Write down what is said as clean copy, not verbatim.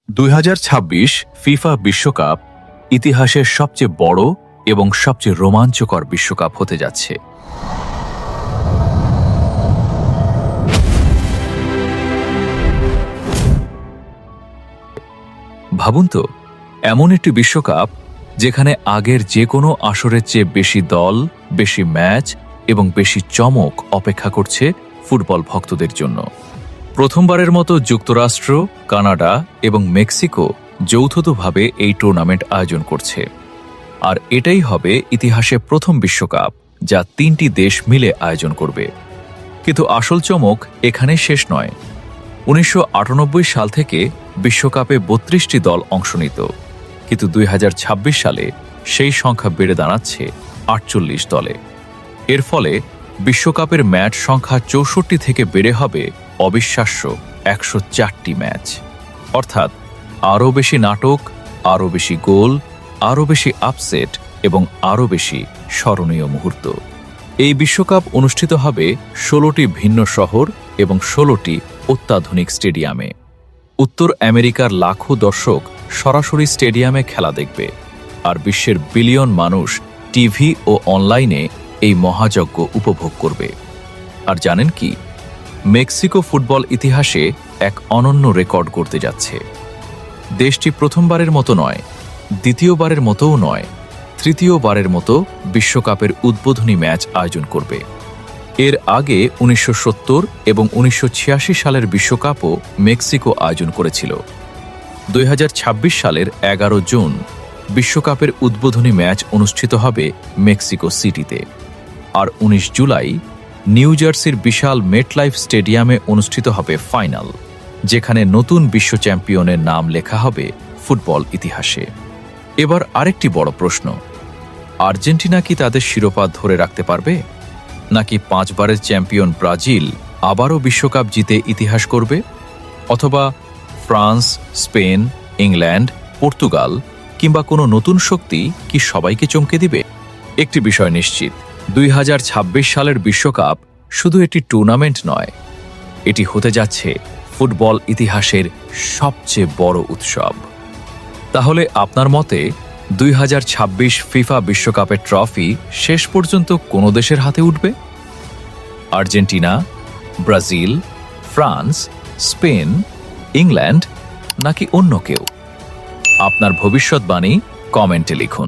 2026 FIFA বিশ্বকাপ ইতিহাসের সবচেয়ে বড় এবং সবচেয়ে রোমাঞ্চকর বিশ্বকাপ হতে যাচ্ছে। ভাবুন তো, এমন একটি বিশ্বকাপ যেখানে আগের যে কোনো আসরের চেয়ে বেশি দল, বেশি ম্যাচ এবং বেশি চমক অপেক্ষা করছে ফুটবল ভক্তদের জন্য। প্রথমবারের মতো যুক্তরাষ্ট্র, কানাডা এবং মেক্সিকো যৌথভাবে এই টুর্নামেন্ট আয়োজন করছে। আর এটাই হবে ইতিহাসে প্রথম বিশ্বকাপ যা 3টি দেশ মিলে আয়োজন করবে। কিন্তু আসল চমক এখানে শেষ নয়। 1998 সাল থেকে বিশ্বকাপে 32টি দল অংশ নিত, কিন্তু 2026 সালে সেই সংখ্যা বেড়ে দাঁড়াচ্ছে 48 দলে। এর ফলে বিশ্বকাপের ম্যাচ সংখ্যা 64 থেকে বেড়ে হবে অবিশ্বাস্য 104টি ম্যাচ। অর্থাৎ আরও বেশি নাটক, আরও বেশি গোল, আরও বেশি আপসেট এবং আরও বেশি স্মরণীয় মুহূর্ত। এই বিশ্বকাপ অনুষ্ঠিত হবে 16টি ভিন্ন শহর এবং 16টি অত্যাধুনিক স্টেডিয়ামে। উত্তর আমেরিকার লাখো দর্শক সরাসরি স্টেডিয়ামে খেলা দেখবে, আর বিশ্বের বিলিয়ন মানুষ টিভি ও অনলাইনে এই মহাযজ্ঞ উপভোগ করবে। আর জানেন কি? মেক্সিকো ফুটবল ইতিহাসে এক অনন্য রেকর্ড করতে যাচ্ছে। দেশটি প্রথমবারের মতো নয়, দ্বিতীয়বারের মতোও নয়, তৃতীয়বারের মতো বিশ্বকাপের উদ্বোধনী ম্যাচ আয়োজন করবে। এর আগে 1970 এবং 1986 সালের বিশ্বকাপও মেক্সিকো আয়োজন করেছিল। 2026 সালের 11 জুন বিশ্বকাপের উদ্বোধনী ম্যাচ অনুষ্ঠিত হবে মেক্সিকো সিটিতে। আর 19 জুলাই নিউ জার্সির বিশাল মেটলাইফ স্টেডিয়ামে অনুষ্ঠিত হবে ফাইনাল, যেখানে নতুন বিশ্ব চ্যাম্পিয়নের নাম লেখা হবে ফুটবল ইতিহাসে। এবার আরেকটি বড় প্রশ্ন, আর্জেন্টিনা কি তাদের শিরোপা ধরে রাখতে পারবে, নাকি 5 বারের চ্যাম্পিয়ন ব্রাজিল আবারও বিশ্বকাপ জিতে ইতিহাস করবে, অথবা ফ্রান্স, স্পেন, ইংল্যান্ড, পর্তুগাল কিংবা কোনো নতুন শক্তি কি সবাইকে চমকে দিবে? একটি বিষয় নিশ্চিত, 2026 সালের বিশ্বকাপ শুধু একটি টুর্নামেন্ট নয়, এটি হতে যাচ্ছে ফুটবল ইতিহাসের সবচেয়ে বড় উৎসব। তাহলে আপনার মতে 2026 ফিফা বিশ্বকাপের ট্রফি শেষ পর্যন্ত কোন দেশের হাতে উঠবে? Argentina, Brazil, France, Spain, England নাকি অন্য কেউ? আপনার ভবিষ্যৎবাণী কমেন্টে লিখুন।